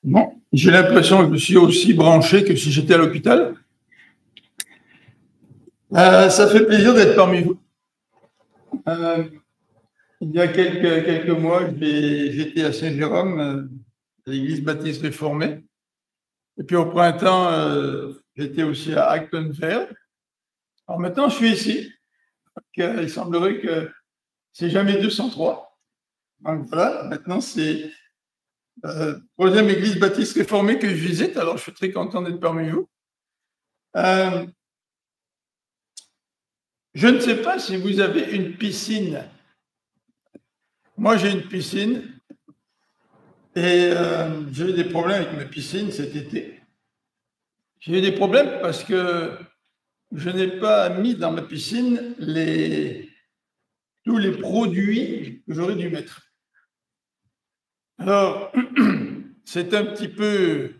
Bon, j'ai l'impression que je suis aussi branché que si j'étais à l'hôpital. Ça fait plaisir d'être parmi vous. Il y a quelques mois, j'étais à Saint-Jérôme, à l'église baptiste réformée. Et puis au printemps, j'étais aussi à Actonville. Alors maintenant, je suis ici. Il semblerait que c'est jamais 203. Donc voilà, maintenant c'est troisième église baptiste réformée que je visite. Alors je suis très content d'être parmi vous. Je ne sais pas si vous avez une piscine. Moi, j'ai une piscine et j'ai eu des problèmes avec ma piscine cet été. J'ai eu des problèmes parce que je n'ai pas mis dans ma piscine tous les produits que j'aurais dû mettre. Alors, c'est un petit peu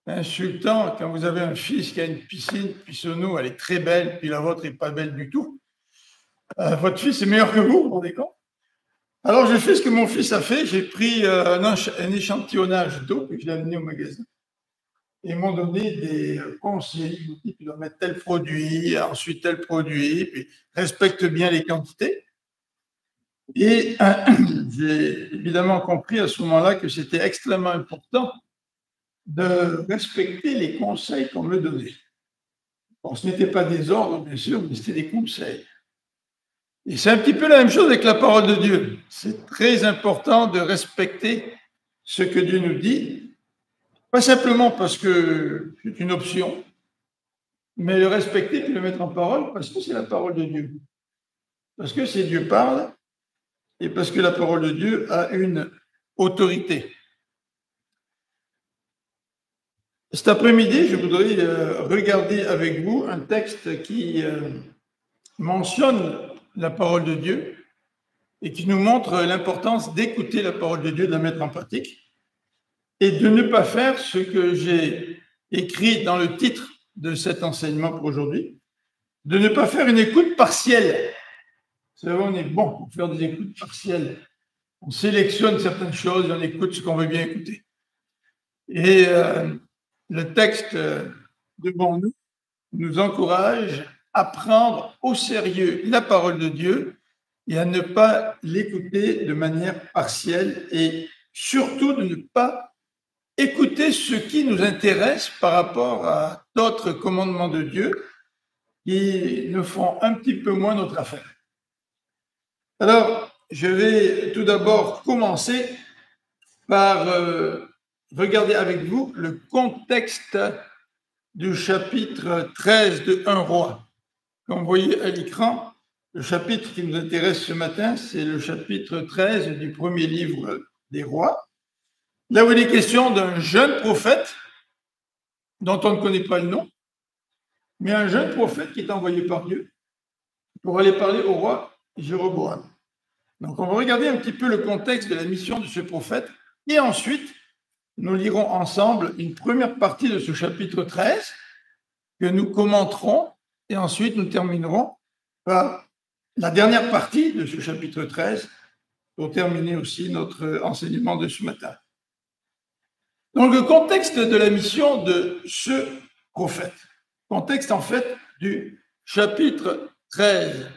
insultant quand vous avez un fils qui a une piscine, puis son eau, elle est très belle, puis la vôtre n'est pas belle du tout. Votre fils est meilleur que vous rendez compte? Alors, j'ai fait ce que mon fils a fait. J'ai pris un échantillonnage d'eau que je l'ai amené au magasin. Et ils m'ont donné des conseils. Ils m'ont dit, tu dois mettre tel produit, ensuite tel produit, puis respecte bien les quantités. Et j'ai évidemment compris à ce moment-là que c'était extrêmement important de respecter les conseils qu'on me donnait. Bon, ce n'était pas des ordres, bien sûr, mais c'était des conseils. Et c'est un petit peu la même chose avec la parole de Dieu. C'est très important de respecter ce que Dieu nous dit, pas simplement parce que c'est une option, mais le respecter puis le mettre en parole parce que c'est la parole de Dieu. Parce que c'est Dieu parle et parce que la parole de Dieu a une autorité. Cet après-midi, je voudrais regarder avec vous un texte qui mentionne la parole de Dieu et qui nous montre l'importance d'écouter la parole de Dieu, de la mettre en pratique et de ne pas faire ce que j'ai écrit dans le titre de cet enseignement pour aujourd'hui, de ne pas faire une écoute partielle. Vous savez, on est bon pour faire des écoutes partielles. On sélectionne certaines choses et on écoute ce qu'on veut bien écouter. Et le texte devant nous nous encourage à prendre au sérieux la parole de Dieu et à ne pas l'écouter de manière partielle et surtout de ne pas écouter ce qui nous intéresse par rapport à d'autres commandements de Dieu qui nous font un petit peu moins notre affaire. Alors, je vais tout d'abord commencer par regarder avec vous le contexte du chapitre 13 de 1 Roi. Comme vous voyez à l'écran, le chapitre qui nous intéresse ce matin, c'est le chapitre 13 du premier livre des Rois. Là où il est question d'un jeune prophète dont on ne connaît pas le nom, mais un jeune prophète qui est envoyé par Dieu pour aller parler au roi Jéroboam. Donc on va regarder un petit peu le contexte de la mission de ce prophète et ensuite nous lirons ensemble une première partie de ce chapitre 13 que nous commenterons et ensuite nous terminerons par la dernière partie de ce chapitre 13 pour terminer aussi notre enseignement de ce matin. Donc le contexte de la mission de ce prophète, contexte en fait du chapitre 13.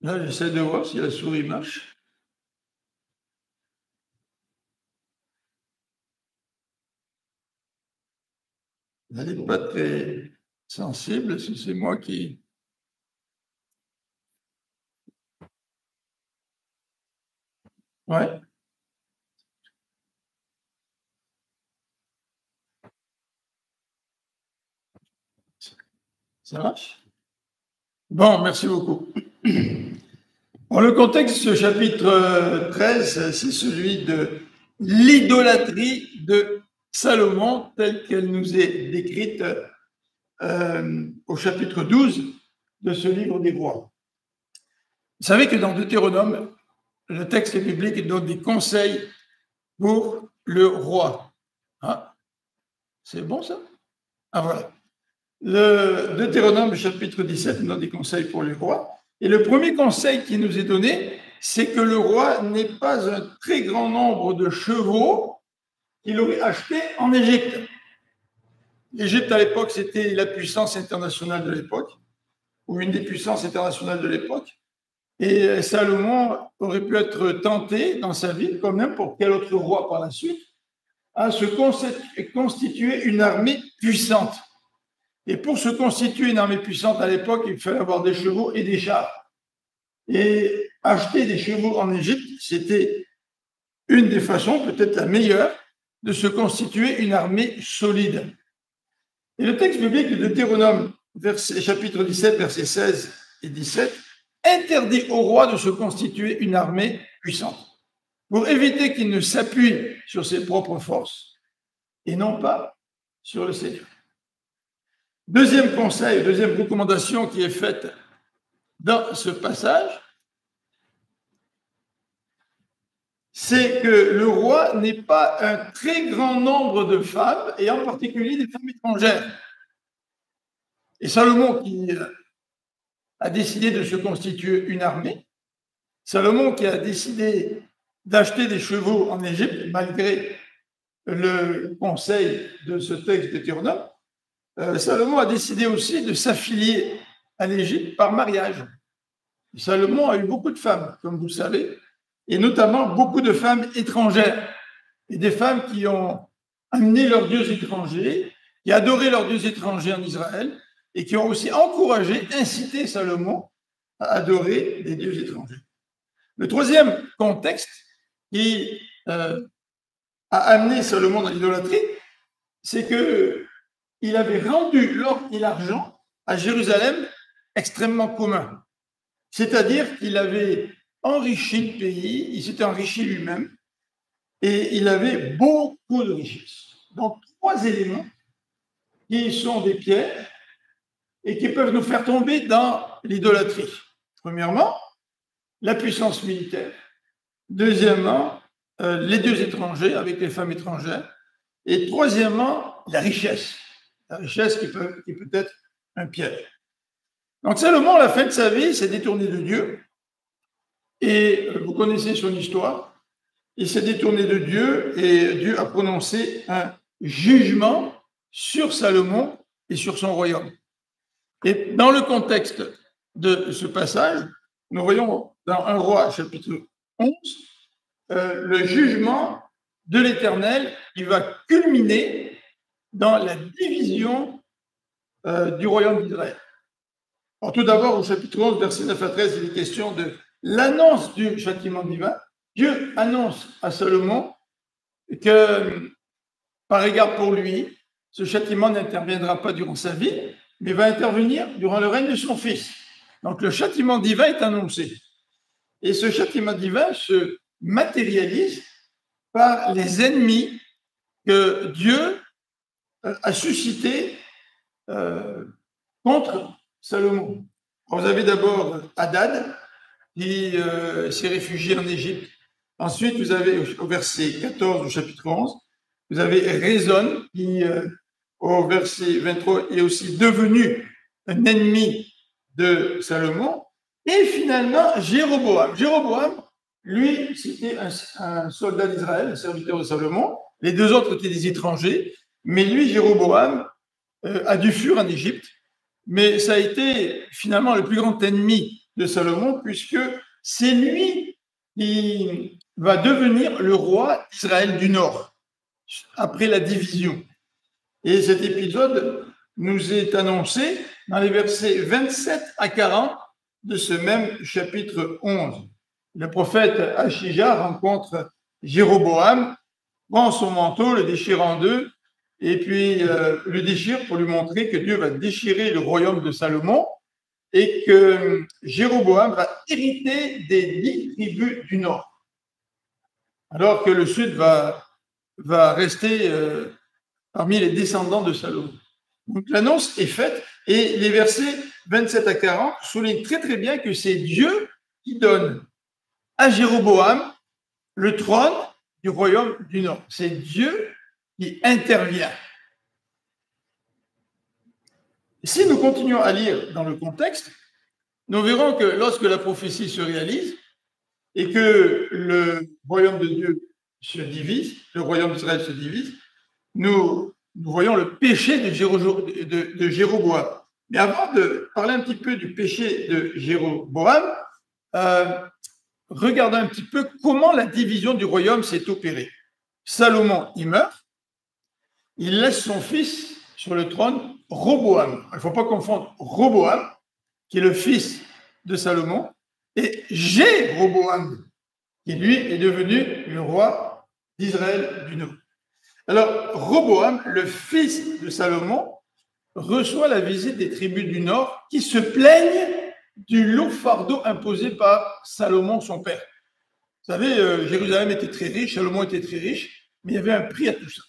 Là, j'essaie de voir si la souris marche. Elle n'est pas très sensible, si c'est moi qui... Ouais. Ça marche? Bon, merci beaucoup. Bon, le contexte de ce chapitre 13, c'est celui de l'idolâtrie de Salomon, telle qu'elle nous est décrite au chapitre 12 de ce livre des Rois. Vous savez que dans Deutéronome, le texte biblique donne des conseils pour le roi. Ah, c'est bon ça? Ah voilà. Le Deutéronome chapitre 17 nous donne des conseils pour le roi. Et le premier conseil qui nous est donné, c'est que le roi n'ait pas un très grand nombre de chevaux qu'il aurait achetés en Égypte. L'Égypte, à l'époque, c'était la puissance internationale de l'époque, ou une des puissances internationales de l'époque. Et Salomon aurait pu être tenté dans sa vie, comme n'importe quel autre roi par la suite, à se constituer une armée puissante. Et pour se constituer une armée puissante à l'époque, il fallait avoir des chevaux et des chars. Et acheter des chevaux en Égypte, c'était une des façons, peut-être la meilleure, de se constituer une armée solide. Et le texte biblique de Deutéronome, chapitre 17, versets 16 et 17, interdit au roi de se constituer une armée puissante pour éviter qu'il ne s'appuie sur ses propres forces et non pas sur le Seigneur. Deuxième conseil, deuxième recommandation qui est faite dans ce passage, c'est que le roi n'ait pas un très grand nombre de femmes, et en particulier des femmes étrangères. Et Salomon qui a décidé de se constituer une armée, Salomon qui a décidé d'acheter des chevaux en Égypte, malgré le conseil de ce texte de Deutéronome, Salomon a décidé aussi de s'affilier à l'Égypte par mariage. Salomon a eu beaucoup de femmes, comme vous le savez, et notamment beaucoup de femmes étrangères, et des femmes qui ont amené leurs dieux étrangers, qui adoraient leurs dieux étrangers en Israël, et qui ont aussi encouragé, incité Salomon à adorer des dieux étrangers. Le troisième contexte qui a amené Salomon dans l'idolâtrie, c'est qu'il avait rendu l'or et l'argent à Jérusalem extrêmement commun. C'est-à-dire qu'il avait enrichi le pays, il s'était enrichi lui-même, et il avait beaucoup de richesses. Donc, trois éléments qui sont des pierres et qui peuvent nous faire tomber dans l'idolâtrie. Premièrement, la puissance militaire. Deuxièmement, les dieux étrangers avec les femmes étrangères. Et troisièmement, la richesse. La richesse qui peut être un piège. Donc Salomon, à la fin de sa vie, s'est détourné de Dieu. Et vous connaissez son histoire. Il s'est détourné de Dieu et Dieu a prononcé un jugement sur Salomon et sur son royaume. Et dans le contexte de ce passage, nous voyons dans 1 Roi, chapitre 11, le jugement de l'Éternel qui va culminer dans la division du royaume d'Israël. Alors, tout d'abord, au chapitre 11, versets 9 à 13, il est question de l'annonce du châtiment divin. Dieu annonce à Salomon que, par égard pour lui, ce châtiment n'interviendra pas durant sa vie, mais va intervenir durant le règne de son fils. Donc, le châtiment divin est annoncé. Et ce châtiment divin se matérialise par les ennemis que Dieu a suscités contre Salomon. Vous avez d'abord Hadad, qui s'est réfugié en Égypte. Ensuite, vous avez au verset 14 du chapitre 11, vous avez Rezon, qui au verset 23 est aussi devenu un ennemi de Salomon. Et finalement, Jéroboam. Jéroboam, lui, c'était un soldat d'Israël, un serviteur de Salomon. Les deux autres étaient des étrangers. Mais lui, Jéroboam, a dû fuir en Égypte. Mais ça a été finalement le plus grand ennemi de Salomon, puisque c'est lui qui va devenir le roi d'Israël du Nord, après la division. Et cet épisode nous est annoncé dans les versets 27 à 40 de ce même chapitre 11. Le prophète Achija rencontre Jéroboam, prend son manteau, le déchire en deux, et puis le déchire pour lui montrer que Dieu va déchirer le royaume de Salomon et que Jéroboam va hériter des 10 tribus du Nord, alors que le Sud va rester parmi les descendants de Salomon. Donc l'annonce est faite et les versets 27 à 40 soulignent très très bien que c'est Dieu qui donne à Jéroboam le trône du royaume du Nord. C'est Dieu qui intervient. Si nous continuons à lire dans le contexte, nous verrons que lorsque la prophétie se réalise, et que le royaume de Dieu se divise, le royaume d'Israël se divise, nous voyons le péché de Jéroboam. Mais avant de parler un petit peu du péché de Jéroboam, regardons un petit peu comment la division du royaume s'est opérée. Salomon, il meurt, il laisse son fils sur le trône, Roboam. Il ne faut pas confondre Roboam, qui est le fils de Salomon, et Jéroboam, qui lui est devenu le roi d'Israël du Nord. Alors, Roboam, le fils de Salomon, reçoit la visite des tribus du Nord qui se plaignent du lourd fardeau imposé par Salomon, son père. Vous savez, Jérusalem était très riche, Salomon était très riche, mais il y avait un prix à tout ça.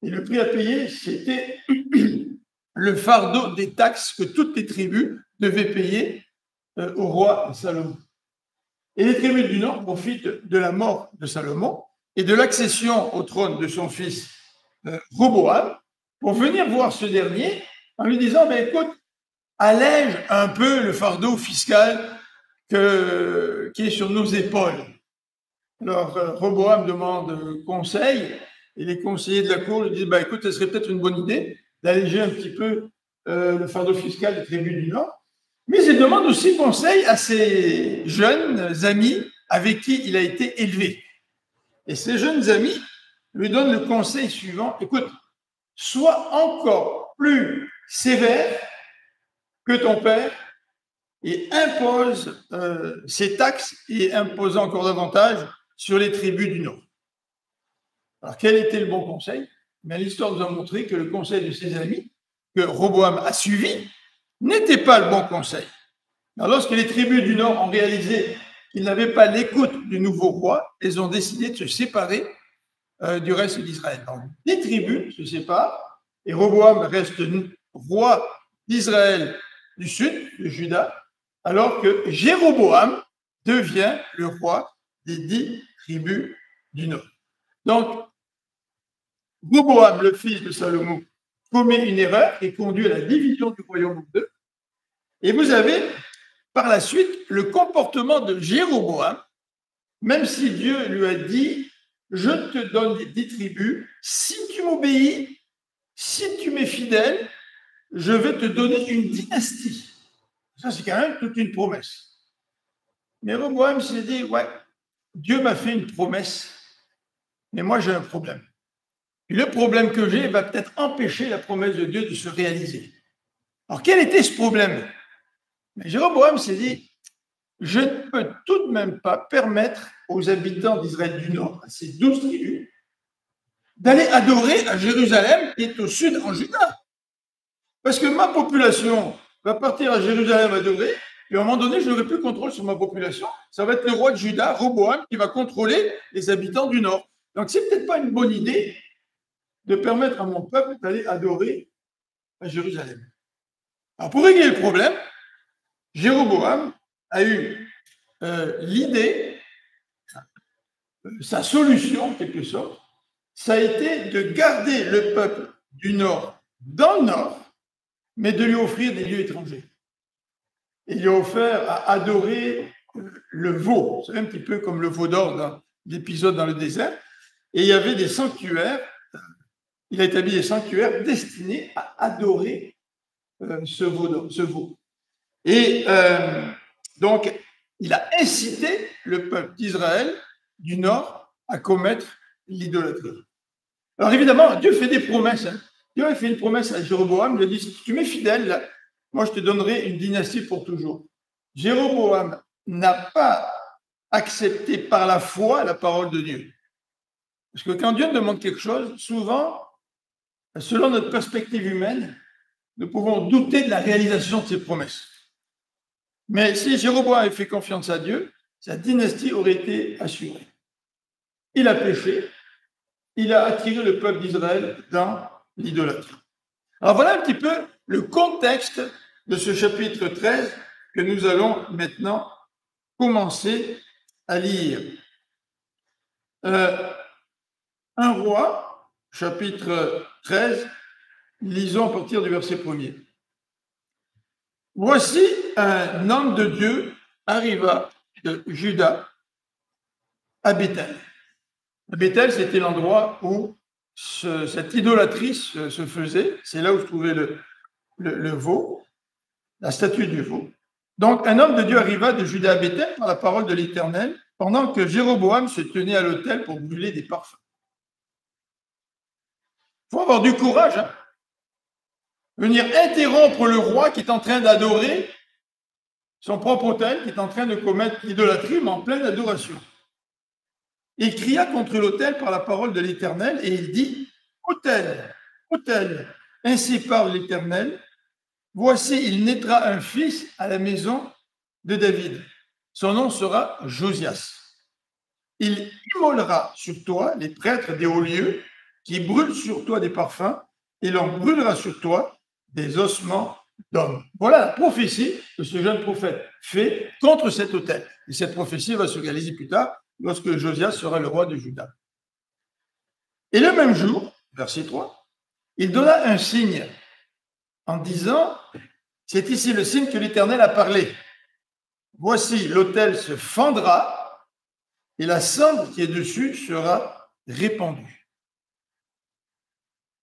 Et le prix à payer, c'était le fardeau des taxes que toutes les tribus devaient payer au roi Salomon. Et les tribus du Nord profitent de la mort de Salomon et de l'accession au trône de son fils Roboam pour venir voir ce dernier en lui disant, mais écoute, allège un peu le fardeau fiscal qui est sur nos épaules. Alors, Roboam demande conseil et les conseillers de la cour lui disent, bah, écoute, ce serait peut-être une bonne idée d'alléger un petit peu le fardeau fiscal des tribus du Nord. Mais il demande aussi conseil à ses jeunes amis avec qui il a été élevé. Et ces jeunes amis lui donnent le conseil suivant, écoute, sois encore plus sévère que ton père et impose ses taxes et impose encore davantage sur les tribus du Nord. Alors, quel était le bon conseil? Mais l'histoire nous a montré que le conseil de ses amis, que Roboam a suivi, n'était pas le bon conseil. Alors, lorsque les tribus du Nord ont réalisé qu'ils n'avaient pas l'écoute du nouveau roi, ils ont décidé de se séparer du reste d'Israël. Donc, les tribus se séparent et Roboam reste roi d'Israël du sud, de Juda, alors que Jéroboam devient le roi des 10 tribus du Nord. Donc, Roboam, le fils de Salomon, commet une erreur et conduit à la division du royaume en deux. Et vous avez par la suite le comportement de Jéroboam, même si Dieu lui a dit, je te donne les 10 tribus, si tu m'obéis, si tu m'es fidèle, je vais te donner une dynastie. Ça, c'est quand même toute une promesse. Mais Roboam s'est dit, ouais, Dieu m'a fait une promesse, mais moi j'ai un problème. Et le problème que j'ai va peut-être empêcher la promesse de Dieu de se réaliser. Alors, quel était ce problème? Mais Jéroboam s'est dit, je ne peux tout de même pas permettre aux habitants d'Israël du Nord, à ces 12 tribus, d'aller adorer à Jérusalem, qui est au sud en Juda. Parce que ma population va partir à Jérusalem adorer, et à un moment donné, je n'aurai plus le contrôle sur ma population. Ça va être le roi de Juda, Roboam, qui va contrôler les habitants du Nord. Donc, c'est peut-être pas une bonne idée de permettre à mon peuple d'aller adorer à Jérusalem. Alors, pour régler le problème, Jéroboam a eu l'idée, sa solution en quelque sorte, ça a été de garder le peuple du Nord dans le Nord, mais de lui offrir des lieux étrangers. Il lui a offert à adorer le veau, c'est un petit peu comme le veau d'or dans l'épisode dans le désert, et il y avait des sanctuaires, il a établi des sanctuaires destinés à adorer ce veau. Et donc, il a incité le peuple d'Israël du Nord à commettre l'idolâtrie. Alors évidemment, Dieu fait des promesses. Hein. Dieu a fait une promesse à Jéroboam, il a dit, si tu m'es fidèle, là, moi je te donnerai une dynastie pour toujours. Jéroboam n'a pas accepté par la foi la parole de Dieu. Parce que quand Dieu nous demande quelque chose, souvent, selon notre perspective humaine, nous pouvons douter de la réalisation de ses promesses. Mais si Jéroboam avait fait confiance à Dieu, sa dynastie aurait été assurée. Il a péché, il a attiré le peuple d'Israël dans l'idolâtrie. Alors voilà un petit peu le contexte de ce chapitre 13 que nous allons maintenant commencer à lire. Un roi, chapitre 13, lisons à partir du verset 1er. Voici un homme de Dieu arriva de Juda à Béthel. Béthel, c'était l'endroit où cette idolâtrie se faisait. C'est là où se trouvait le veau, la statue du veau. Donc, un homme de Dieu arriva de Juda à Béthel par la parole de l'Éternel, pendant que Jéroboam se tenait à l'autel pour brûler des parfums. Il faut avoir du courage, hein? Venir interrompre le roi qui est en train d'adorer son propre autel, qui est en train de commettre l'idolâtrie, mais en pleine adoration. Il cria contre l'autel par la parole de l'Éternel et il dit, autel, autel, ainsi parle l'Éternel, voici, il naîtra un fils à la maison de David. Son nom sera Josias. Il immolera sur toi les prêtres des hauts lieux qui brûlent sur toi des parfums et l'on brûlera sur toi des ossements d'hommes. Voilà la prophétie que ce jeune prophète fait contre cet autel. Et cette prophétie va se réaliser plus tard lorsque Josias sera le roi de Juda. Et le même jour, verset 3, il donna un signe en disant, c'est ici le signe que l'Éternel a parlé. Voici, l'autel se fendra et la cendre qui est dessus sera répandue.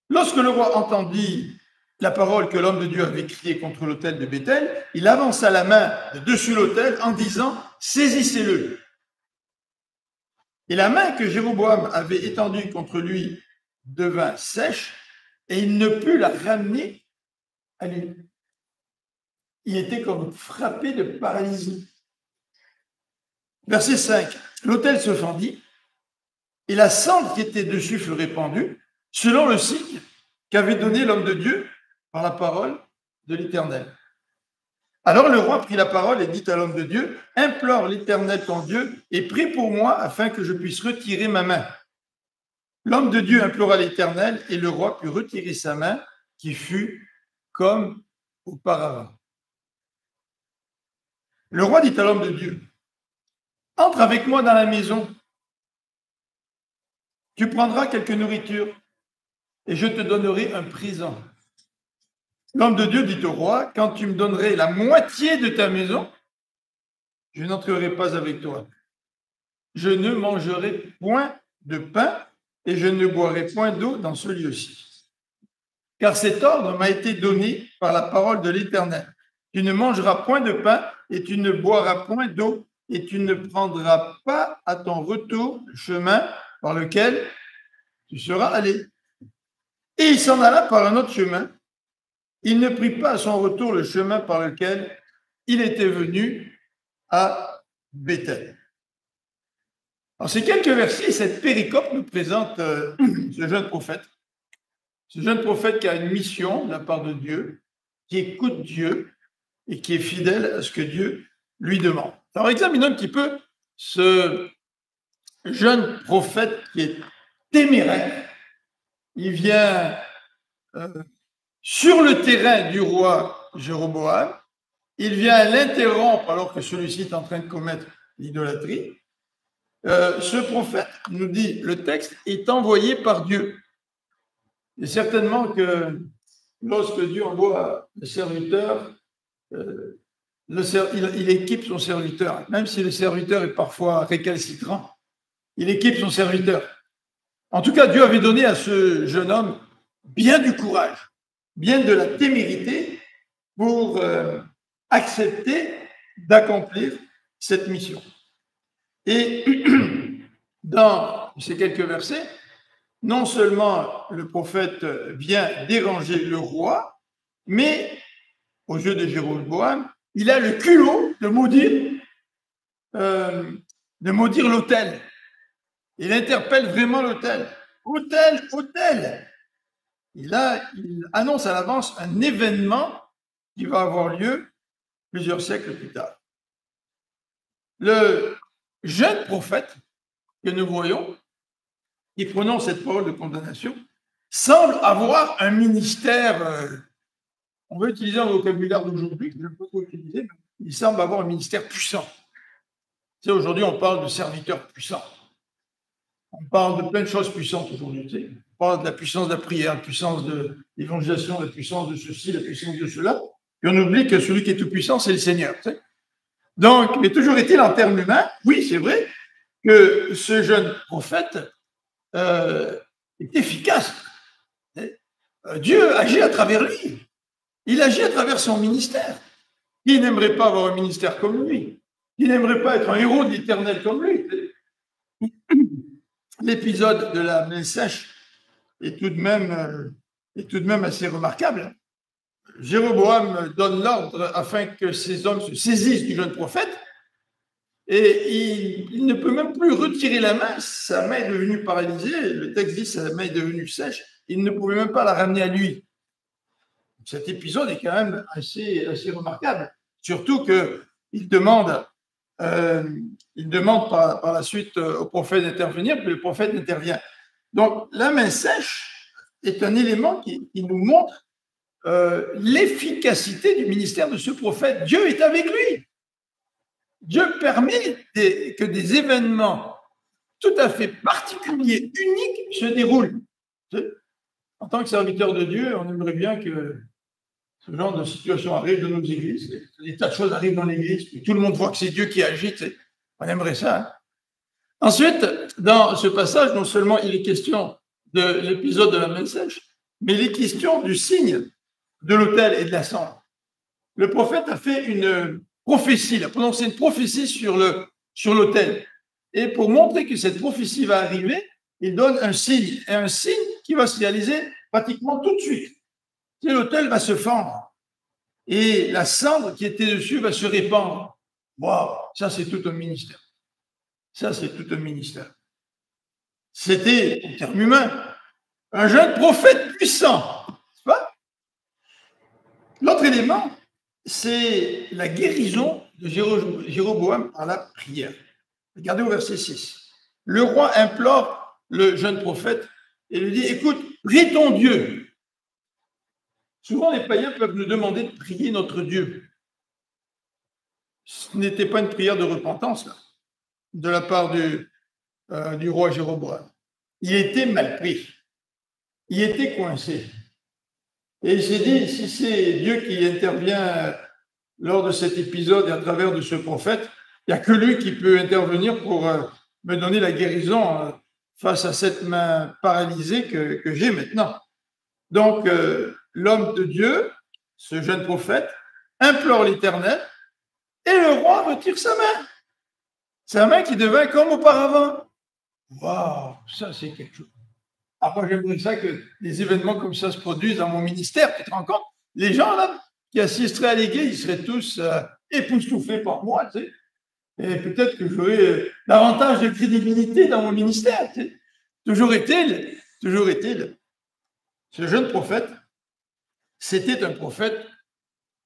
Lorsque le roi entendit la parole que l'homme de Dieu avait criée contre l'autel de Béthel, il avança la main de dessus l'autel en disant, saisissez-le. Et la main que Jéroboam avait étendue contre lui devint sèche et il ne put la ramener à lui. Il était comme frappé de paralysie. Verset 5. L'autel se fendit et la cendre qui était dessus fut répandue selon le signe qu'avait donné l'homme de Dieu par la parole de l'Éternel. Alors le roi prit la parole et dit à l'homme de Dieu, implore l'Éternel ton Dieu et prie pour moi afin que je puisse retirer ma main. L'homme de Dieu implora l'Éternel et le roi put retirer sa main qui fut comme auparavant. Le roi dit à l'homme de Dieu, entre avec moi dans la maison, tu prendras quelque nourriture et je te donnerai un présent. L'homme de Dieu dit au roi, quand tu me donnerais la moitié de ta maison, je n'entrerai pas avec toi. Je ne mangerai point de pain et je ne boirai point d'eau dans ce lieu-ci. Car cet ordre m'a été donné par la parole de l'Éternel. Tu ne mangeras point de pain et tu ne boiras point d'eau et tu ne prendras pas à ton retour le chemin par lequel tu seras allé. Et il s'en alla par un autre chemin. Il ne prit pas à son retour le chemin par lequel il était venu à Béthel. En ces quelques versets, cette péricope nous présente ce jeune prophète. Ce jeune prophète qui a une mission de la part de Dieu, qui écoute Dieu et qui est fidèle à ce que Dieu lui demande. Alors examinons un petit peu ce jeune prophète qui est téméraire. Il vient sur le terrain du roi Jéroboam, il vient l'interrompre alors que celui-ci est en train de commettre l'idolâtrie. Ce prophète, nous dit le texte, est envoyé par Dieu. Et certainement que lorsque Dieu envoie le serviteur, il équipe son serviteur, même si le serviteur est parfois récalcitrant, il équipe son serviteur. En tout cas, Dieu avait donné à ce jeune homme bien du courage, bien de la témérité pour accepter d'accomplir cette mission. Et dans ces quelques versets, non seulement le prophète vient déranger le roi, mais aux yeux de Jéroboam, il a le culot de maudire l'autel. Il interpelle vraiment l'autel. Autel, autel. Il annonce à l'avance un événement qui va avoir lieu plusieurs siècles plus tard. Le jeune prophète que nous voyons, qui prononce cette parole de condamnation, semble avoir un ministère, on va utiliser un vocabulaire d'aujourd'hui, que je ne peux pas utiliser, mais il semble avoir un ministère puissant. Tu sais, aujourd'hui, on parle de serviteurs puissants. On parle de plein de choses puissantes aujourd'hui. Tu sais. On parle de la puissance de la prière, la puissance de l'évangélisation, la puissance de ceci, la puissance de cela. Et on oublie que celui qui est tout puissant, c'est le Seigneur. Tu sais. Donc, mais toujours est-il en termes humains, oui, c'est vrai, que ce jeune prophète est efficace. Dieu agit à travers lui. Il agit à travers son ministère. Qui n'aimerait pas avoir un ministère comme lui? Qui n'aimerait pas être un héros de l'Éternel comme lui? L'épisode de la main sèche est tout de même assez remarquable. Jéroboam donne l'ordre afin que ces hommes se saisissent du jeune prophète et il ne peut même plus retirer la main. Sa main est devenue paralysée. Le texte dit sa main est devenue sèche. Il ne pouvait même pas la ramener à lui. Cet épisode est quand même assez remarquable. Surtout qu'il demande, par la suite au prophète d'intervenir, puis le prophète intervient. Donc, la main sèche est un élément qui nous montre l'efficacité du ministère de ce prophète. Dieu est avec lui. Dieu permet que des événements tout à fait particuliers, uniques, se déroulent. En tant que serviteur de Dieu, on aimerait bien que ce genre de situation arrive dans nos églises. Des tas de choses arrivent dans l'église, puis tout le monde voit que c'est Dieu qui agit. On aimerait ça. Hein? Ensuite, dans ce passage, non seulement il est question de l'épisode de la main sèche, mais il est question du signe de l'autel et de la cendre. Le prophète a fait une prophétie, il a prononcé une prophétie sur l'autel. Et pour montrer que cette prophétie va arriver, il donne un signe, et un signe qui va se réaliser pratiquement tout de suite. L'autel va se fendre et la cendre qui était dessus va se répandre. Waouh, ça c'est tout un ministère. Ça c'est tout un ministère. C'était, en termes humains, un jeune prophète puissant. C'est pas? L'autre élément, c'est la guérison de Jéroboam par la prière. Regardez au verset 6. Le roi implore le jeune prophète et lui dit, écoute, prie ton Dieu. Souvent, les païens peuvent nous demander de prier notre Dieu. Ce n'était pas une prière de repentance, là, de la part du roi Jéroboam. Il était mal pris. Il était coincé. Et il s'est dit, si c'est Dieu qui intervient lors de cet épisode et à travers de ce prophète, il n'y a que lui qui peut intervenir pour me donner la guérison face à cette main paralysée que j'ai maintenant. Donc, l'homme de Dieu, ce jeune prophète, implore l'Éternel et le roi retire sa main qui devint comme auparavant. Waouh, ça c'est quelque chose. Après, j'aimerais ça que des événements comme ça se produisent dans mon ministère. Tu te rends compte? Les gens là qui assisteraient à l'église, ils seraient tous époustouflés par moi, tu sais. Et peut-être que j'aurais davantage de crédibilité dans mon ministère. Tu sais. Toujours est-il, ce jeune prophète, c'était un prophète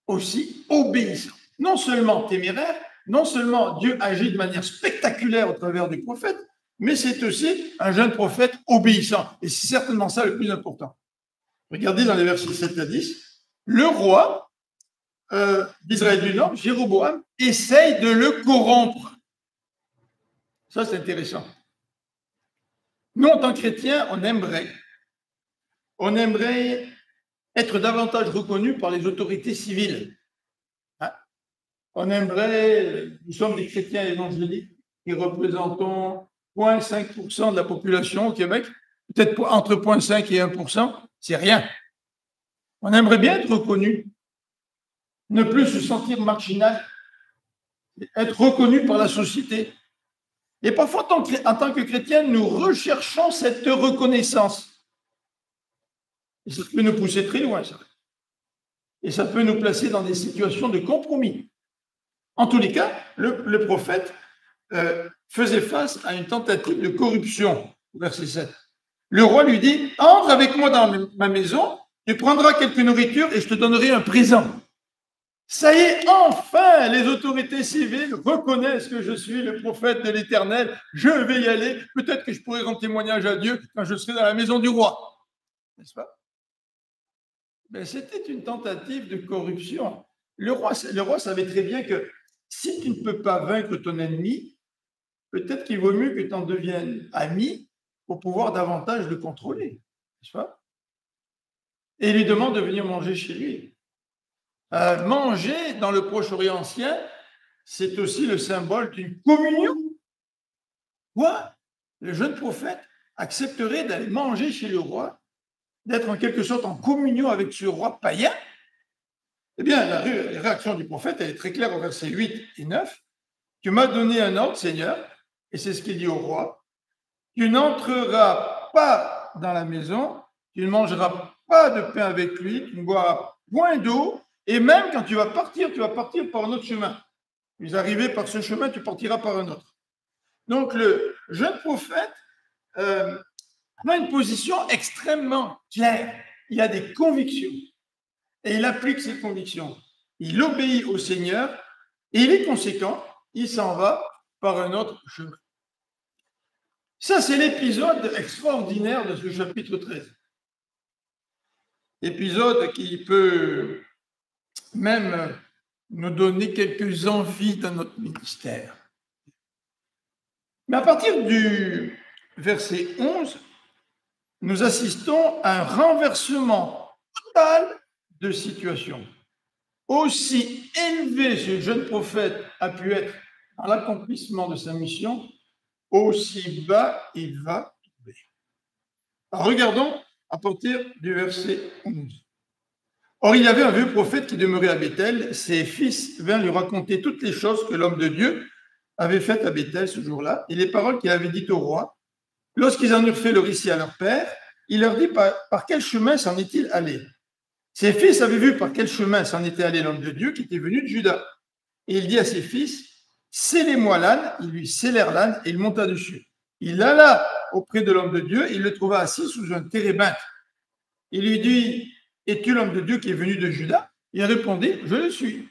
aussi obéissant. Non seulement téméraire, non seulement Dieu agit de manière spectaculaire au travers du prophète, mais c'est aussi un jeune prophète obéissant. Et c'est certainement ça le plus important. Regardez dans les versets 7 à 10, le roi d'Israël du Nord, Jéroboam, essaye de le corrompre. Ça, c'est intéressant. Nous, en tant que chrétiens, on aimerait être davantage reconnus par les autorités civiles. Hein? On aimerait, nous sommes des chrétiens évangéliques qui représentons 0,5% de la population au Québec, peut-être entre 0,5 et 1%, c'est rien. On aimerait bien être reconnu, ne plus se sentir marginal, être reconnu par la société. Et parfois, en tant que chrétien, nous recherchons cette reconnaissance. Et ça peut nous pousser très loin, ça. Et ça peut nous placer dans des situations de compromis. En tous les cas, le prophète faisait face à une tentative de corruption, verset 7. Le roi lui dit, entre avec moi dans ma maison, tu prendras quelque nourriture et je te donnerai un présent. Ça y est, enfin, les autorités civiles reconnaissent que je suis le prophète de l'Éternel. Je vais y aller. Peut-être que je pourrai rendre témoignage à Dieu quand je serai dans la maison du roi. N'est-ce pas? Mais c'était une tentative de corruption. Le roi savait très bien que si tu ne peux pas vaincre ton ennemi, peut-être qu'il vaut mieux que tu en deviennes ami pour pouvoir davantage le contrôler. N'est-ce pas? Et il lui demande de venir manger chez lui. Manger dans le Proche-Orient ancien, c'est aussi le symbole d'une communion. Quoi? Le jeune prophète accepterait d'aller manger chez le roi, d'être en quelque sorte en communion avec ce roi païen? Eh bien, la réaction du prophète, elle est très claire au verset 8 et 9. Tu m'as donné un ordre, Seigneur, et c'est ce qu'il dit au roi. Tu n'entreras pas dans la maison, tu ne mangeras pas de pain avec lui, tu ne boiras point d'eau, et même quand tu vas partir par un autre chemin. Tu es arrivé par ce chemin, tu partiras par un autre. Donc, le jeune prophète a une position extrêmement claire. Il a des convictions et il applique ses convictions. Il obéit au Seigneur et il est conséquent, il s'en va par un autre chemin. Ça, c'est l'épisode extraordinaire de ce chapitre 13. Épisode qui peut même nous donner quelques envies dans notre ministère. Mais à partir du verset 11, nous assistons à un renversement total de situation. Aussi élevé ce jeune prophète a pu être dans l'accomplissement de sa mission, aussi bas il va tomber. Alors regardons à partir du verset 11. Or, il y avait un vieux prophète qui demeurait à Béthel. Ses fils vinrent lui raconter toutes les choses que l'homme de Dieu avait faites à Béthel ce jour-là et les paroles qu'il avait dites au roi. Lorsqu'ils en eurent fait le récit à leur père, il leur dit par quel chemin s'en est-il allé. Ses fils avaient vu par quel chemin s'en était allé l'homme de Dieu qui était venu de Juda. Et il dit à ses fils, scellez-moi l'âne. Ils lui scellèrent l'âne et il monta dessus. Il alla auprès de l'homme de Dieu, il le trouva assis sous un térébinthe. Il lui dit, es-tu l'homme de Dieu qui est venu de Juda? Il répondit, je le suis.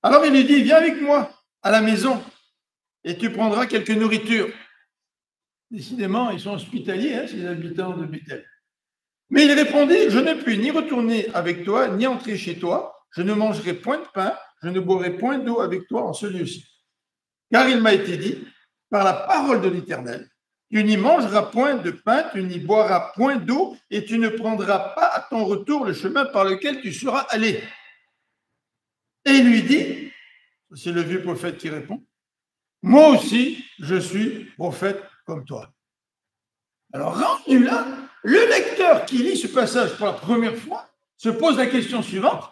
Alors il lui dit, viens avec moi à la maison et tu prendras quelque nourriture. Décidément, ils sont hospitaliers, ces habitants de Béthel. Mais il répondit, je ne puis ni retourner avec toi, ni entrer chez toi. Je ne mangerai point de pain, je ne boirai point d'eau avec toi en ce lieu-ci. Car il m'a été dit, par la parole de l'Éternel, tu n'y mangeras point de pain, tu n'y boiras point d'eau, et tu ne prendras pas à ton retour le chemin par lequel tu seras allé. Et il lui dit, c'est le vieux prophète qui répond, moi aussi, je suis prophète comme toi. Alors, rendu là, le lecteur qui lit ce passage pour la première fois se pose la question suivante,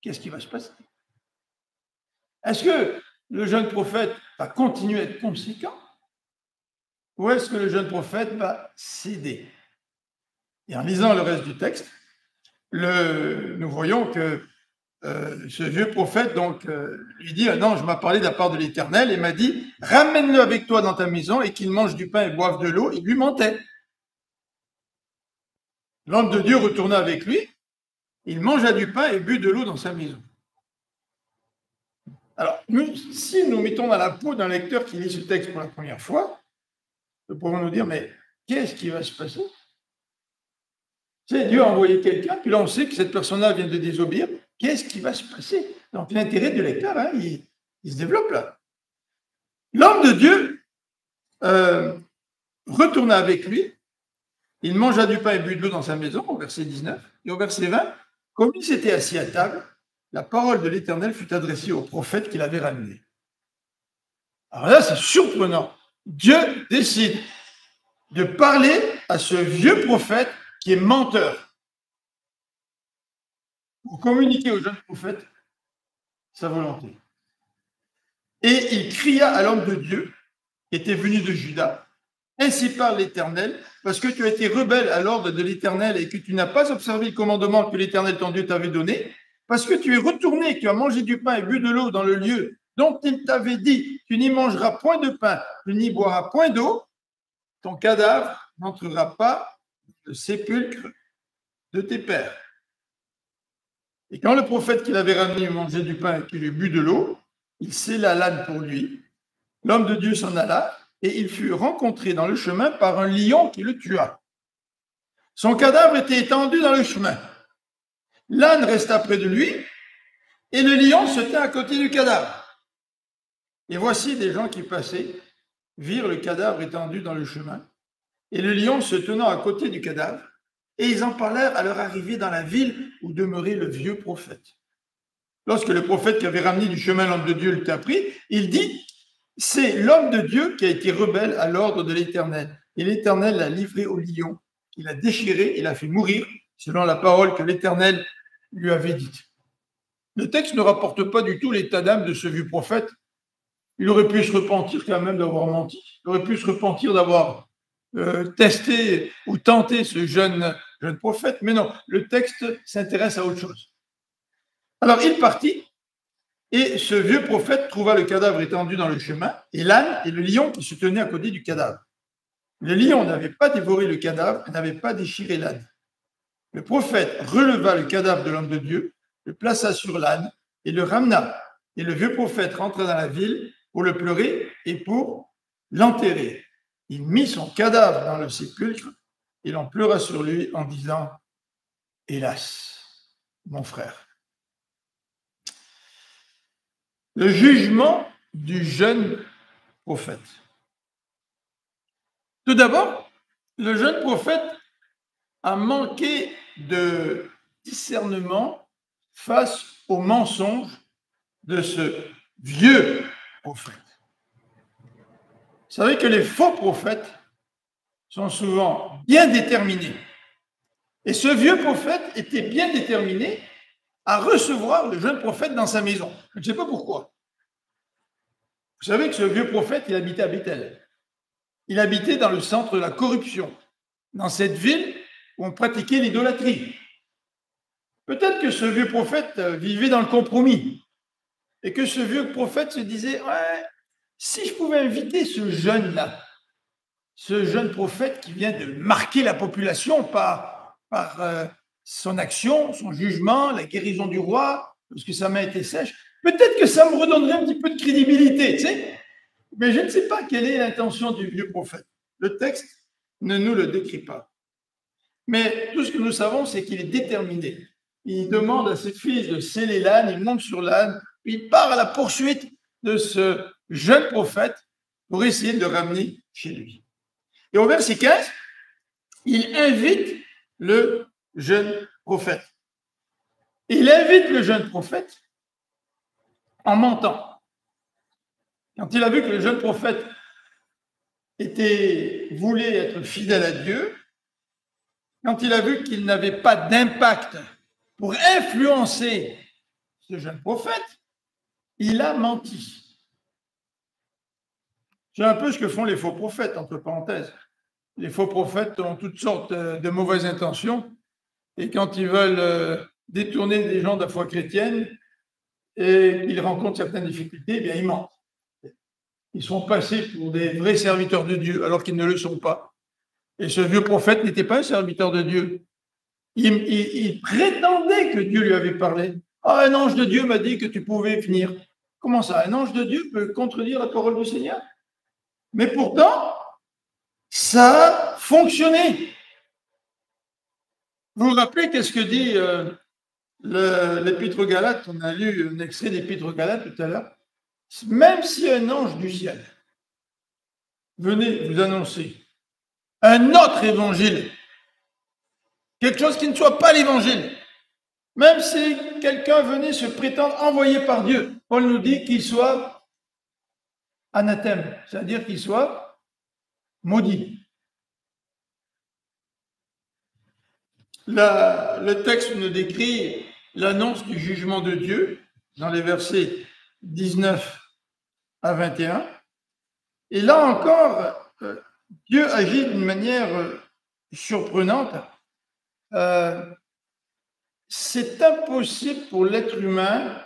qu'est-ce qui va se passer? Est-ce que le jeune prophète va continuer à être conséquent? Ou est-ce que le jeune prophète va céder? Et en lisant le reste du texte, nous voyons que ce vieux prophète lui dit, un ange m'a parlé de la part de l'Éternel et m'a dit, ramène-le avec toi dans ta maison et qu'il mange du pain et boive de l'eau. Il lui mentait. L'homme de Dieu retourna avec lui, il mangea du pain et but de l'eau dans sa maison. Alors, si nous mettons dans la peau d'un lecteur qui lit ce texte pour la première fois, nous pourrons nous dire, mais qu'est-ce qui va se passer? Dieu a envoyé quelqu'un, puis là on sait que cette personne-là vient de désobéir. Qu'est-ce qui va se passer? Donc l'intérêt du lecteur, il se développe là. L'homme de Dieu retourna avec lui, il mangea du pain et but de l'eau dans sa maison, au verset 19, et au verset 20, comme il s'était assis à table, la parole de l'Éternel fut adressée au prophète qui l'avait ramené. Alors là, c'est surprenant. Dieu décide de parler à ce vieux prophète qui est menteur, pour communiquer au jeune prophète sa volonté. Et il cria à l'homme de Dieu, qui était venu de Juda, ainsi parle l'Éternel, parce que tu as été rebelle à l'ordre de l'Éternel et que tu n'as pas observé le commandement que l'Éternel ton Dieu t'avait donné, parce que tu es retourné, tu as mangé du pain et bu de l'eau dans le lieu dont il t'avait dit, tu n'y mangeras point de pain, tu n'y boiras point d'eau, ton cadavre n'entrera pas dans le sépulcre de tes pères. Et quand le prophète qui l'avait ramené mangeait du pain et qu'il eut bu de l'eau, il scella l'âne pour lui. L'homme de Dieu s'en alla et il fut rencontré dans le chemin par un lion qui le tua. Son cadavre était étendu dans le chemin. L'âne resta près de lui et le lion se tint à côté du cadavre. Et voici des gens qui passaient, virent le cadavre étendu dans le chemin et le lion se tenant à côté du cadavre, et ils en parlèrent à leur arrivée dans la ville où demeurait le vieux prophète. Lorsque le prophète qui avait ramené du chemin l'homme de Dieu l'eut appris, il dit, C'est l'homme de Dieu qui a été rebelle à l'ordre de l'Éternel. Et l'Éternel l'a livré au lion. Il l'a déchiré et l'a fait mourir, selon la parole que l'Éternel lui avait dite. Le texte ne rapporte pas du tout l'état d'âme de ce vieux prophète. Il aurait pu se repentir quand même d'avoir menti. Il aurait pu se repentir d'avoir testé ou tenté ce jeune prophète. Mais non, le texte s'intéresse à autre chose. Alors, il partit, et ce vieux prophète trouva le cadavre étendu dans le chemin, et l'âne et le lion qui se tenaient à côté du cadavre. Le lion n'avait pas dévoré le cadavre et n'avait pas déchiré l'âne. Le prophète releva le cadavre de l'homme de Dieu, le plaça sur l'âne et le ramena. Et le vieux prophète rentra dans la ville pour le pleurer et pour l'enterrer. Il mit son cadavre dans le sépulcre et l'on pleura sur lui en disant « Hélas, mon frère ». Le jugement du jeune prophète. Tout d'abord, le jeune prophète a manqué de discernement face au mensonge de ce vieux prophète. Vous savez que les faux prophètes sont souvent bien déterminés. Et ce vieux prophète était bien déterminé à recevoir le jeune prophète dans sa maison. Je ne sais pas pourquoi. Vous savez que ce vieux prophète, il habitait à Bethel. Il habitait dans le centre de la corruption, dans cette ville où on pratiquait l'idolâtrie. Peut-être que ce vieux prophète vivait dans le compromis et que ce vieux prophète se disait « Ouais, si je pouvais inviter ce jeune-là, ce jeune prophète qui vient de marquer la population par son action, son jugement, la guérison du roi, parce que sa main était sèche, peut-être que ça me redonnerait un petit peu de crédibilité, tu sais. Mais je ne sais pas quelle est l'intention du vieux prophète. Le texte ne nous le décrit pas. Mais tout ce que nous savons, c'est qu'il est déterminé. Il demande à ses fils de sceller l'âne, il monte sur l'âne, puis il part à la poursuite de ce jeune prophète pour essayer de le ramener chez lui. Et au verset 15, il invite le jeune prophète. Il invite le jeune prophète en mentant. Quand il a vu que le jeune prophète voulait être fidèle à Dieu, quand il a vu qu'il n'avait pas d'impact pour influencer ce jeune prophète, il a menti. C'est un peu ce que font les faux prophètes, entre parenthèses. Les faux prophètes ont toutes sortes de mauvaises intentions et quand ils veulent détourner des gens de la foi chrétienne et qu'ils rencontrent certaines difficultés, eh bien, ils mentent. Ils sont passés pour des vrais serviteurs de Dieu alors qu'ils ne le sont pas. Et ce vieux prophète n'était pas un serviteur de Dieu. Il prétendait que Dieu lui avait parlé. Ah, un ange de Dieu m'a dit que tu pouvais venir. Comment ça? Un ange de Dieu peut contredire la parole du Seigneur? Mais pourtant, ça a fonctionné. Vous vous rappelez qu'est-ce que dit l'Épître aux Galates? On a lu un extrait d'Épître aux Galates tout à l'heure. Même si un ange du ciel venait vous annoncer un autre évangile, quelque chose qui ne soit pas l'évangile, même si quelqu'un venait se prétendre envoyé par Dieu, Paul nous dit qu'il soit anathème, c'est-à-dire qu'il soit maudit. Le texte nous décrit l'annonce du jugement de Dieu dans les versets 19 à 21. Et là encore, Dieu agit d'une manière surprenante. C'est impossible pour l'être humain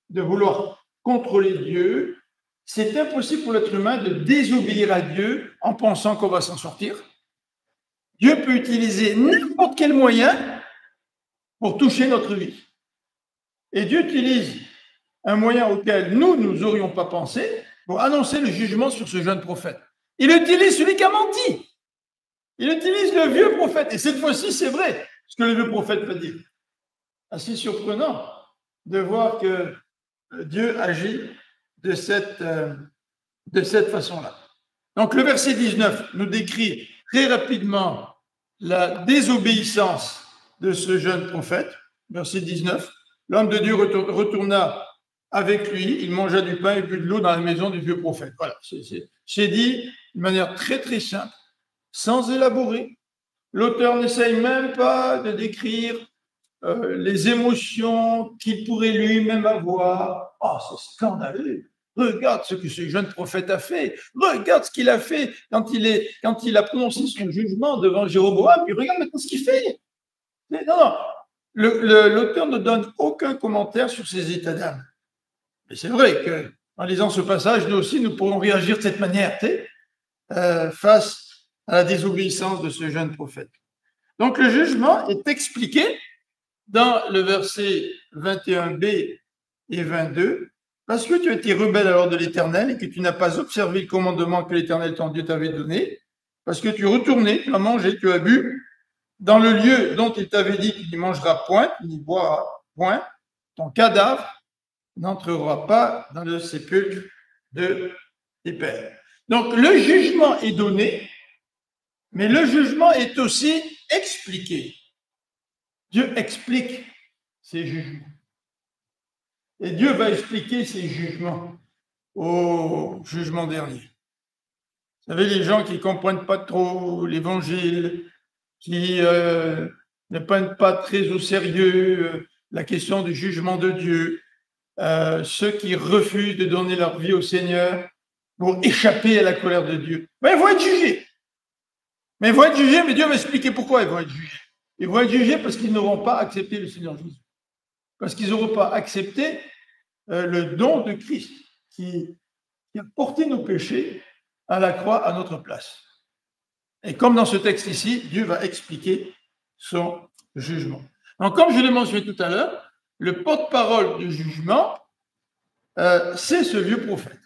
de vouloir contrôler Dieu. C'est impossible pour l'être humain de désobéir à Dieu en pensant qu'on va s'en sortir. Dieu peut utiliser n'importe quel moyen pour toucher notre vie. Et Dieu utilise un moyen auquel nous n'aurions pas pensé pour annoncer le jugement sur ce jeune prophète. Il utilise celui qui a menti. Il utilise le vieux prophète. Et cette fois-ci, c'est vrai ce que le vieux prophète peut dire. Assez surprenant de voir que Dieu agit de cette façon-là. Donc le verset 19 nous décrit très rapidement la désobéissance de ce jeune prophète. Verset 19, l'homme de Dieu retourna avec lui, il mangea du pain et but de l'eau dans la maison du vieux prophète. Voilà, c'est dit de manière très très simple, sans élaborer. L'auteur n'essaye même pas de décrire les émotions qu'il pourrait lui-même avoir. Oh, c'est scandaleux! Regarde ce que ce jeune prophète a fait. Regarde ce qu'il a fait quand il a prononcé son jugement devant Jéroboam. Puis regarde maintenant ce qu'il fait. Mais non, l'auteur ne donne aucun commentaire sur ses états d'âme. Mais c'est vrai que en lisant ce passage, nous aussi, nous pourrons réagir de cette manière, face à la désobéissance de ce jeune prophète. Donc le jugement est expliqué dans le verset 21b et 22, parce que tu as été rebelle alors de l'Éternel et que tu n'as pas observé le commandement que l'Éternel ton Dieu t'avait donné, parce que tu es retourné, tu as mangé, tu as bu, dans le lieu dont il t'avait dit tu n'y mangeras point, tu n'y boiras point, ton cadavre n'entrera pas dans le sépulcre de tes pères. Donc le jugement est donné, mais le jugement est aussi expliqué. Dieu explique ses jugements. Et Dieu va expliquer ses jugements au jugement dernier. Vous savez, les gens qui ne comprennent pas trop l'Évangile, qui ne prennent pas très au sérieux la question du jugement de Dieu, ceux qui refusent de donner leur vie au Seigneur pour échapper à la colère de Dieu, ben, ils vont être jugés. Mais ils vont être jugés, mais Dieu va expliquer pourquoi ils vont être jugés. Ils vont être jugés parce qu'ils n'auront pas accepté le Seigneur Jésus. Parce qu'ils n'auront pas accepté le don de Christ qui a porté nos péchés à la croix à notre place. Et comme dans ce texte ici, Dieu va expliquer son jugement. Donc, comme je l'ai mentionné tout à l'heure, le porte-parole du jugement, c'est ce vieux prophète.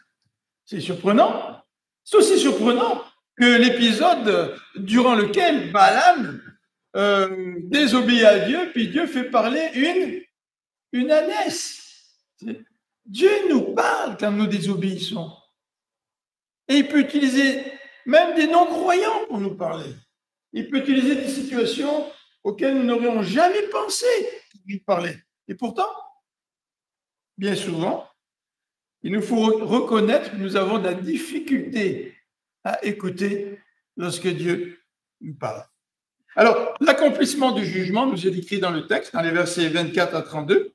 C'est surprenant. C'est aussi surprenant que l'épisode durant lequel Balaam désobéit à Dieu, puis Dieu fait parler une ânesse. Dieu nous parle quand nous désobéissons. Et il peut utiliser même des non-croyants pour nous parler. Il peut utiliser des situations auxquelles nous n'aurions jamais pensé pour lui parler. Et pourtant, bien souvent, il nous faut reconnaître que nous avons de la difficulté à écouter lorsque Dieu nous parle. Alors, l'accomplissement du jugement nous est décrit dans le texte, dans les versets 24 à 32.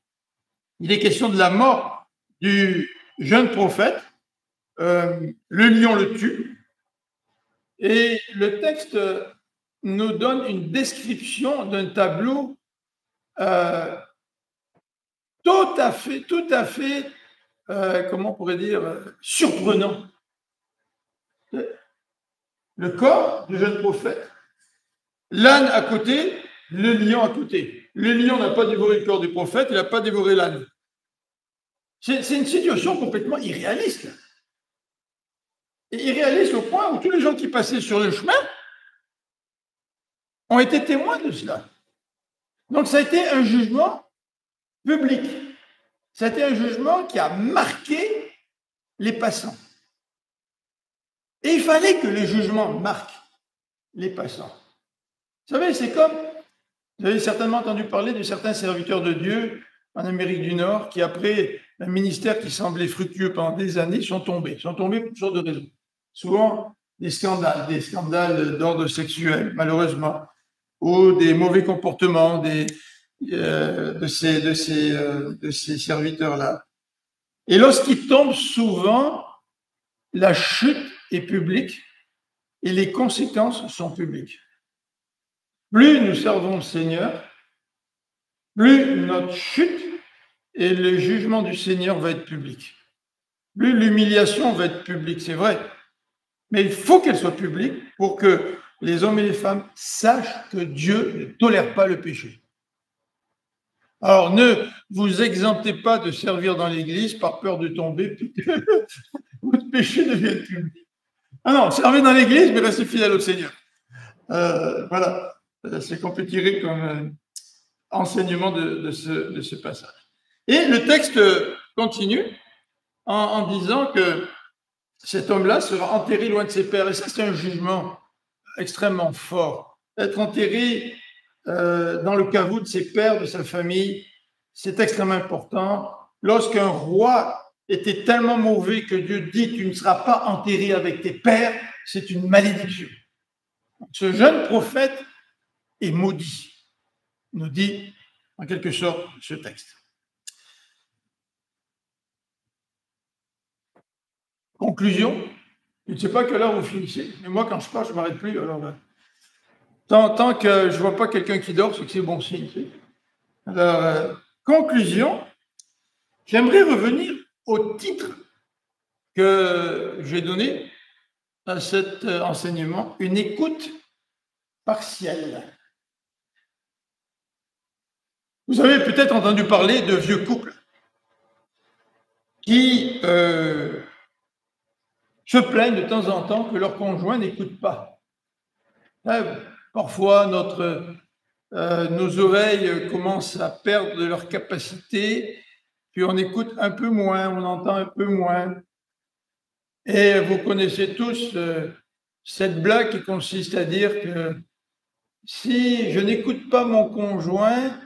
Il est question de la mort du jeune prophète. Le lion le tue. Et le texte nous donne une description d'un tableau tout à fait, comment on pourrait dire, surprenant. Le corps du jeune prophète, l'âne à côté, le lion à côté. Le lion n'a pas dévoré le corps du prophète, il n'a pas dévoré l'âne. C'est une situation complètement irréaliste. Et irréaliste au point où tous les gens qui passaient sur le chemin ont été témoins de cela. Donc ça a été un jugement public. Ça a été un jugement qui a marqué les passants. Et il fallait que le jugement marque les passants. Vous savez, c'est comme, vous avez certainement entendu parler de certains serviteurs de Dieu en Amérique du Nord qui, après un ministère qui semblait fructueux pendant des années, sont tombés pour toutes sortes de raisons. Souvent des scandales d'ordre sexuel, malheureusement, ou des mauvais comportements de ces serviteurs-là. Et lorsqu'ils tombent, souvent, la chute est publique et les conséquences sont publiques. Plus nous servons le Seigneur, plus notre chute et le jugement du Seigneur va être public. Plus l'humiliation va être publique, c'est vrai. Mais il faut qu'elle soit publique pour que les hommes et les femmes sachent que Dieu ne tolère pas le péché. Alors, ne vous exemptez pas de servir dans l'Église par peur de tomber, puis que votre péché devienne public. Ah non, servez dans l'Église, mais restez fidèle au Seigneur. Voilà, c'est qu'on peut tirer comme enseignement de ce passage. Et le texte continue en disant que cet homme-là sera enterré loin de ses pères. Et ça, c'est un jugement extrêmement fort. Être enterré dans le caveau de ses pères, de sa famille, c'est extrêmement important. lorsqu'un roi était tellement mauvais que Dieu dit « tu ne seras pas enterré avec tes pères », c'est une malédiction. Ce jeune prophète est maudit, nous dit en quelque sorte ce texte. Conclusion, je ne sais pas quelle heure vous finissez, mais moi quand je parle, je ne m'arrête plus. Alors, tant que je ne vois pas quelqu'un qui dort, c'est que c'est bon signe. Alors, conclusion, j'aimerais revenir au titre que j'ai donné à cet enseignement, une écoute partielle. Vous avez peut-être entendu parler de vieux couples qui se plaignent de temps en temps que leur conjoint n'écoute pas. Parfois, nos oreilles commencent à perdre de leur capacité, puis on écoute un peu moins, on entend un peu moins. Et vous connaissez tous cette blague qui consiste à dire que si je n'écoute pas mon conjoint,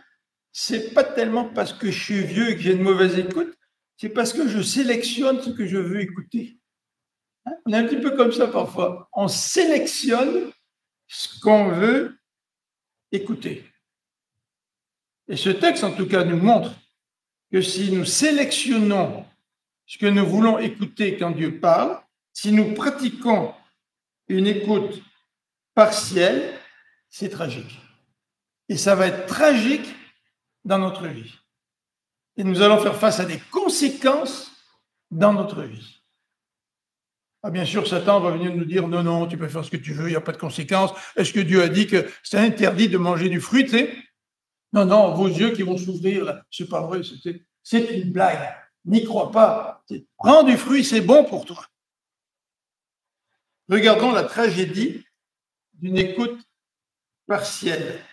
c'est pas tellement parce que je suis vieux et que j'ai une mauvaise écoute, c'est parce que je sélectionne ce que je veux écouter. On est un petit peu comme ça parfois. On sélectionne ce qu'on veut écouter. Et ce texte, en tout cas, nous montre que si nous sélectionnons ce que nous voulons écouter quand Dieu parle, si nous pratiquons une écoute partielle, c'est tragique. Et ça va être tragique dans notre vie. Et nous allons faire face à des conséquences dans notre vie. Ah, bien sûr, Satan va venir nous dire « Non, non, tu peux faire ce que tu veux, il n'y a pas de conséquences. Est-ce que Dieu a dit que c'est interdit de manger du fruit, tu sais? Non, non, vos yeux qui vont s'ouvrir, là, c'est pas vrai, c'est une blague. N'y crois pas. Prends du fruit, c'est bon pour toi. » Regardons la tragédie d'une écoute partielle.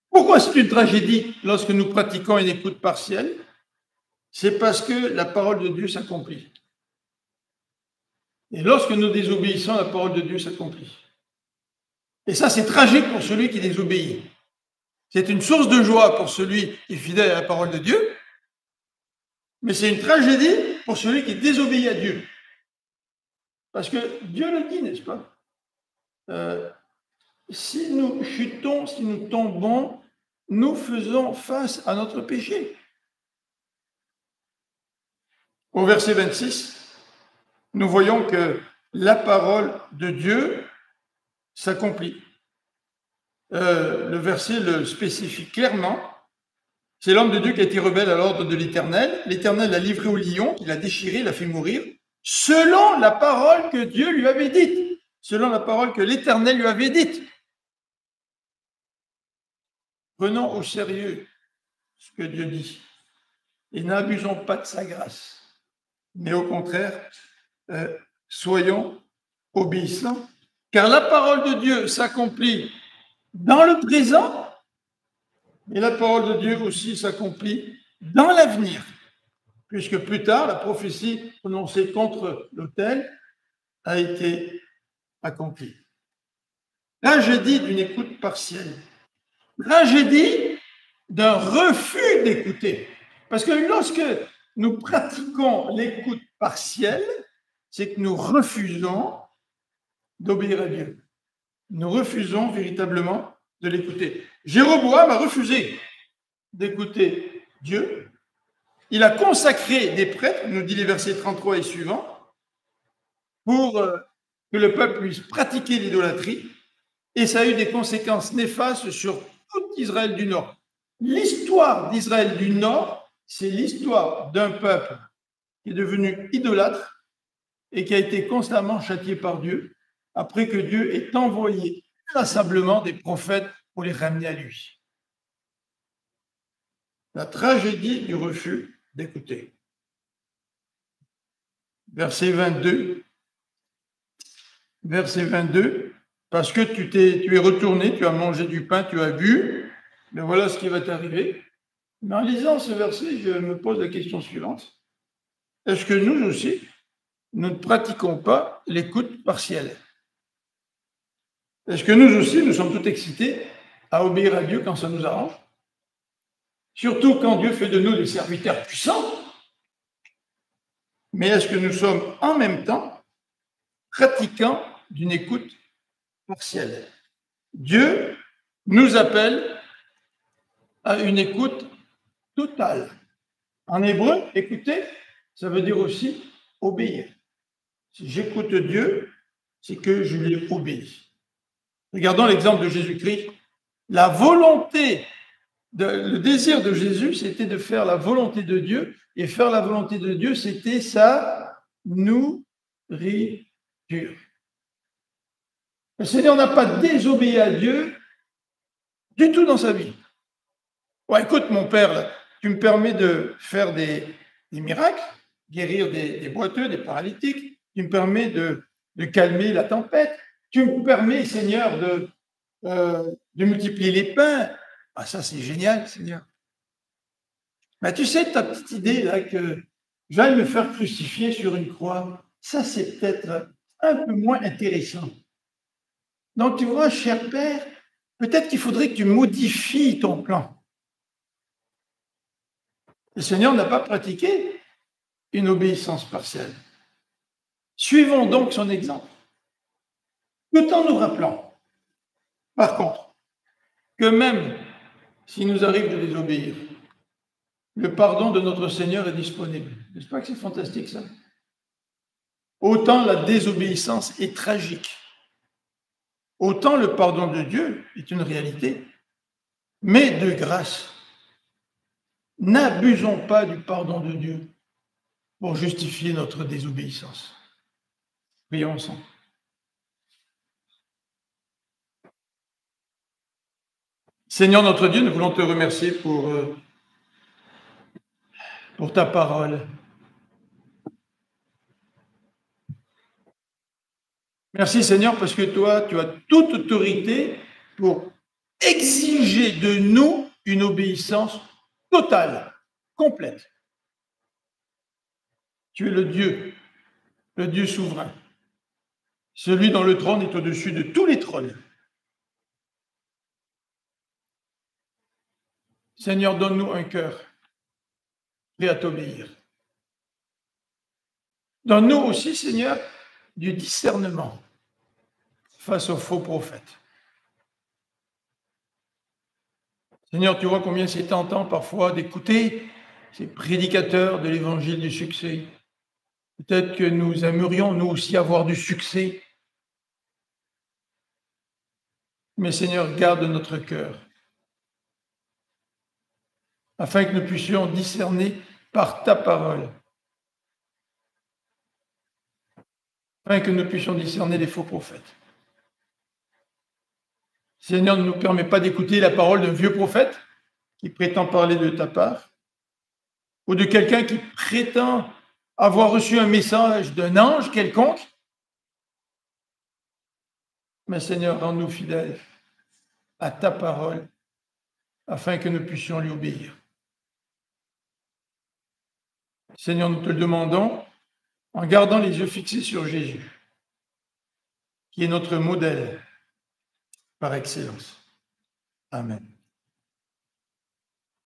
Pourquoi c'est une tragédie lorsque nous pratiquons une écoute partielle? C'est parce que la parole de Dieu s'accomplit. Et lorsque nous désobéissons, la parole de Dieu s'accomplit. Et ça, c'est tragique pour celui qui désobéit. C'est une source de joie pour celui qui est fidèle à la parole de Dieu, mais c'est une tragédie pour celui qui désobéit à Dieu. Parce que Dieu le dit, n'est-ce pas? Si nous chutons, si nous tombons, nous faisons face à notre péché. Au verset 26, nous voyons que la parole de Dieu s'accomplit. Le verset le spécifie clairement. C'est l'homme de Dieu qui a été rebelle à l'ordre de l'Éternel. L'Éternel l'a livré au lion, il l'a déchiré, l'a fait mourir, selon la parole que Dieu lui avait dite, selon la parole que l'Éternel lui avait dite. Prenons au sérieux ce que Dieu dit et n'abusons pas de sa grâce, mais au contraire, soyons obéissants, car la parole de Dieu s'accomplit dans le présent, et la parole de Dieu aussi s'accomplit dans l'avenir, puisque plus tard, la prophétie prononcée contre l'autel a été accomplie. Tragédie d'une écoute partielle. Tragédie d'un refus d'écouter. Parce que lorsque nous pratiquons l'écoute partielle, c'est que nous refusons d'obéir à Dieu. Nous refusons véritablement de l'écouter. Jéroboam a refusé d'écouter Dieu. Il a consacré des prêtres, nous dit les versets 33 et suivants, pour que le peuple puisse pratiquer l'idolâtrie, et ça a eu des conséquences néfastes sur tout Israël du Nord. L'histoire d'Israël du Nord, c'est l'histoire d'un peuple qui est devenu idolâtre et qui a été constamment châtié par Dieu après que Dieu ait envoyé inlassablement des prophètes pour les ramener à lui. La tragédie du refus d'écouter. Verset 22. Verset 22. Parce que tu es retourné, tu as mangé du pain, tu as bu, mais voilà ce qui va t'arriver. Mais en lisant ce verset, je me pose la question suivante. Est-ce que nous aussi, nous ne pratiquons pas l'écoute partielle? Est-ce que nous aussi, nous sommes tout excités à obéir à Dieu quand ça nous arrange? surtout quand Dieu fait de nous des serviteurs puissants. Mais est-ce que nous sommes en même temps pratiquants d'une écoute partielle? Dieu nous appelle à une écoute totale. En hébreu, écouter, ça veut dire aussi obéir. Si j'écoute Dieu, c'est que je lui obéis. Regardons l'exemple de Jésus-Christ. La volonté, le désir de Jésus, c'était de faire la volonté de Dieu. Et faire la volonté de Dieu, c'était sa nourriture. Le Seigneur n'a pas désobéi à Dieu du tout dans sa vie. Ouais, écoute, mon père, là, tu me permets de faire des miracles, guérir des boiteux, des paralytiques, tu me permets de calmer la tempête, tu me permets, Seigneur, de multiplier les pains. Ah, ça, c'est génial, Seigneur. Mais tu sais, ta petite idée, là, que j'aille me faire crucifier sur une croix, ça, c'est peut-être un peu moins intéressant. Donc, tu vois, cher Père, peut-être qu'il faudrait que tu modifies ton plan. Le Seigneur n'a pas pratiqué une obéissance partielle. Suivons donc son exemple, tout en nous rappelant, par contre, que même s'il nous arrive de désobéir, le pardon de notre Seigneur est disponible. N'est-ce pas que c'est fantastique ça? Autant la désobéissance est tragique, autant le pardon de Dieu est une réalité, mais de grâce. N'abusons pas du pardon de Dieu pour justifier notre désobéissance. Prions ensemble. Seigneur notre Dieu, nous voulons te remercier pour ta parole. Merci Seigneur parce que toi, tu as toute autorité pour exiger de nous une obéissance totale, complète. Tu es le Dieu souverain, celui dont le trône est au-dessus de tous les trônes. Seigneur, donne-nous un cœur prêt à t'obéir. Donne-nous aussi, Seigneur, du discernement face aux faux prophètes. Seigneur, tu vois combien c'est tentant parfois d'écouter ces prédicateurs de l'évangile du succès. Peut-être que nous aimerions, nous aussi, avoir du succès. Mais Seigneur, garde notre cœur, afin que nous puissions discerner par ta parole, afin que nous puissions discerner les faux prophètes. Seigneur, ne nous permets pas d'écouter la parole d'un vieux prophète qui prétend parler de ta part, ou de quelqu'un qui prétend avoir reçu un message d'un ange quelconque. Mais Seigneur, rends-nous fidèles à ta parole, afin que nous puissions lui obéir. Seigneur, nous te le demandons en gardant les yeux fixés sur Jésus, qui est notre modèle par excellence. Amen.